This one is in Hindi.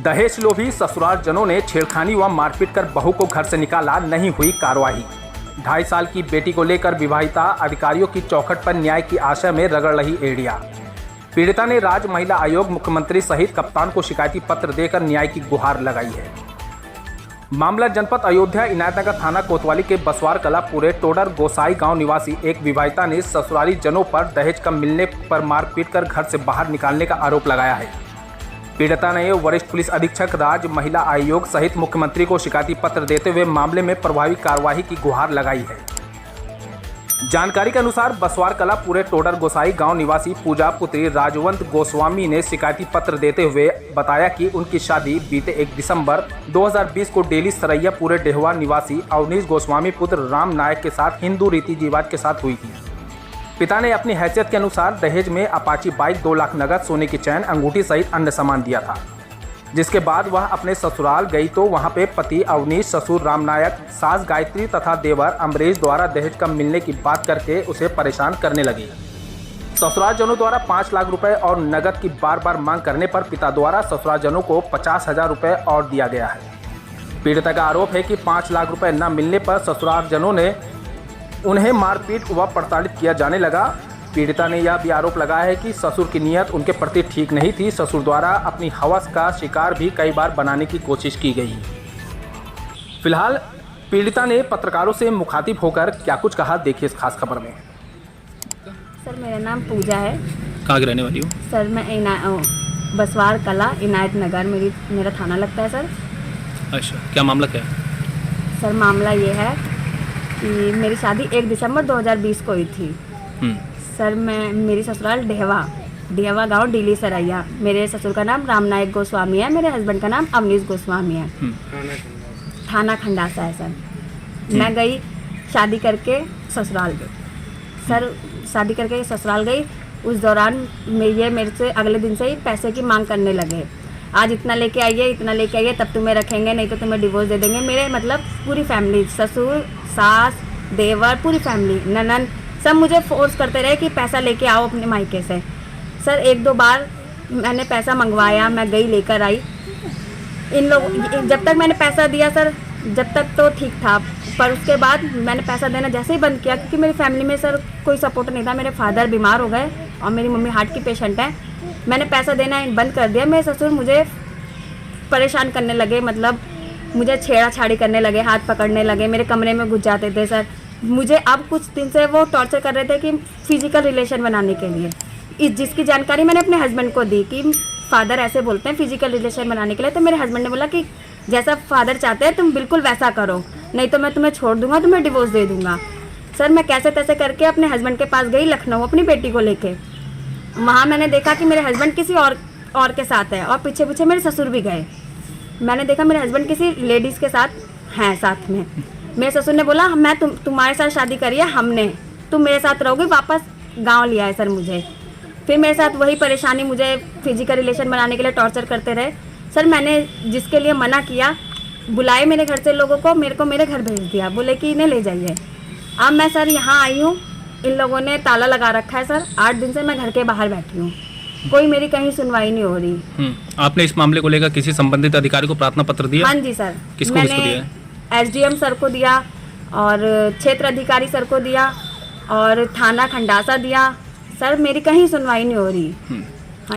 दहेज लोभी ससुरालजनों ने छेड़खानी व मारपीट कर बहू को घर से निकाला, नहीं हुई कार्रवाई। 2.5 साल की बेटी को लेकर विवाहिता अधिकारियों की चौखट पर न्याय की आशा में रगड़ रही एड़ियां। पीड़िता ने राज्य महिला आयोग, मुख्यमंत्री सहित कप्तान को शिकायती पत्र देकर न्याय की गुहार लगाई है। मामला जनपद अयोध्या इनायतनगर थाना कोतवाली के बसवार कला पूरे टोडर गोसाई गांव निवासी एक विवाहिता ने ससुराली जनों पर दहेज कम मिलने पर मारपीट कर घर से बाहर निकालने का आरोप लगाया है। पीड़िता ने वरिष्ठ पुलिस अधीक्षक राज्य महिला आयोग सहित मुख्यमंत्री को शिकायती पत्र देते हुए मामले में प्रभावी कार्यवाही की गुहार लगाई है। जानकारी के अनुसार बसवार कला पूरे टोडर गोसाई गांव निवासी पूजा पुत्री राजवंत गोस्वामी ने शिकायती पत्र देते हुए बताया कि उनकी शादी बीते 1 दिसंबर 2020 को डेली सरैया पूरे डेहवा निवासी अवनीश गोस्वामी पुत्र राम नायक के साथ हिंदू रीति रिवाज के साथ हुई थी। पिता ने अपनी हैसियत के अनुसार दहेज में अपाची बाइक, 2 लाख नगद, सोने की चैन, अंगूठी सहित अन्य सामान दिया था। जिसके बाद वह अपने ससुराल गई तो वहां पे पति अवनीश, ससुर राम नायक, सास गायत्री तथा देवर अमरीश द्वारा दहेज कम मिलने की बात करके उसे परेशान करने लगी। ससुरालजनों द्वारा 5 लाख रुपए और नगद की बार बार मांग करने पर पिता द्वारा ससुरालजनों को 50,000 रुपए और दिया गया है। पीड़िता का आरोप है कि 5 लाख रुपए न मिलने पर ससुरालजनों ने उन्हें मारपीट व प्रताड़ित किया जाने लगा। पीड़िता ने यह भी आरोप लगाया है कि ससुर की नीयत उनके प्रति ठीक नहीं थी। ससुर द्वारा अपनी हवस का शिकार भी कई बार बनाने की कोशिश की गई। फिलहाल पीड़िता ने पत्रकारों से मुखातिब होकर क्या कुछ कहा, देखिए इस खास खबर में। सर, मेरा नाम पूजा है। कहाँ की रहने वाली हो? सर, मैं बसवार कला इनायत नगर मेरा थाना लगता है सर। अच्छा, क्या मामला क्या है? सर, मामला ये है कि मेरी शादी 1 दिसंबर 2020 को हुई थी। सर, मेरी ससुराल डेहवा गांव डीली सरैया। मेरे ससुर का नाम राम नायक गोस्वामी है, मेरे हस्बैंड का नाम अवनीश गोस्वामी है। थाना खंडासा है सर। मैं गई शादी करके ससुराल गई। सर, शादी करके ससुराल गई, उस दौरान ये मेरे से अगले दिन से ही पैसे की मांग करने लगे। आज इतना लेके आइए, इतना लेके आइए, तब तुम्हें रखेंगे, नहीं तो तुम्हें डिवोर्स दे देंगे। मेरे मतलब पूरी फैमिली, ससुर, सास, देवर, पूरी फैमिली, ननन, सब मुझे फोर्स करते रहे कि पैसा लेके आओ अपने मायके से। सर, 1-2 बार मैंने पैसा मंगवाया, मैं गई लेकर आई। इन लोग जब तक मैंने पैसा दिया सर, जब तक तो ठीक था, पर उसके बाद मैंने पैसा देना जैसे ही बंद किया, क्योंकि मेरी फैमिली में सर कोई सपोर्ट नहीं था। मेरे फादर बीमार हो गए और मेरी मम्मी हार्ट की पेशेंट है। मैंने पैसा देना बंद कर दिया। मेरे ससुर मुझे परेशान करने लगे, मतलब मुझे छेड़ाछाड़ी करने लगे, हाथ पकड़ने लगे, मेरे कमरे में घुस जाते थे सर। मुझे अब कुछ दिन से वो टॉर्चर कर रहे थे कि फिजिकल रिलेशन बनाने के लिए, जिसकी जानकारी मैंने अपने हस्बैंड को दी कि फादर ऐसे बोलते हैं फिजिकल रिलेशन बनाने के लिए। तो मेरे हस्बैंड ने बोला कि जैसा फादर चाहते हैं तुम बिल्कुल वैसा करो, नहीं तो मैं तुम्हें छोड़ दूंगा, तुम्हें डिवोर्स दे दूंगा। सर, मैं कैसे तैसे करके अपने हस्बैंड के पास गई लखनऊ अपनी बेटी को लेके। वहाँ मैंने देखा कि मेरे हस्बैंड किसी और के साथ है, और पीछे पीछे मेरे ससुर भी गए। मैंने देखा मेरे हस्बैंड किसी लेडीज़ के साथ हैं साथ में। मेरे ससुर ने बोला मैं तुम्हारे साथ शादी करी है हमने, तुम मेरे साथ रहोगे, वापस गांव लिया है सर मुझे। फिर मेरे साथ वही परेशानी, मुझे फिजिकल रिलेशन बनाने के लिए टॉर्चर करते रहे। सर, मैंने जिसके लिए मना किया, बुलाए मेरे घर से लोगों को, मेरे को मेरे घर भेज दिया, बोले कि इन्हें ले जाइए। अब मैं सर यहाँ आई हूँ, इन लोगों ने ताला लगा रखा है सर। 8 दिन से मैं घर के बाहर बैठी हूँ, कोई मेरी कहीं सुनवाई नहीं हो रही। आपने इस मामले को लेकर किसी संबंधित अधिकारी को प्रार्थना पत्र दिया? हाँ जी सर। किसको दिया? SDM सर को दिया, और क्षेत्र अधिकारी सर को दिया, और थाना खंडासा दिया। सर, मेरी कहीं सुनवाई नहीं हो रही।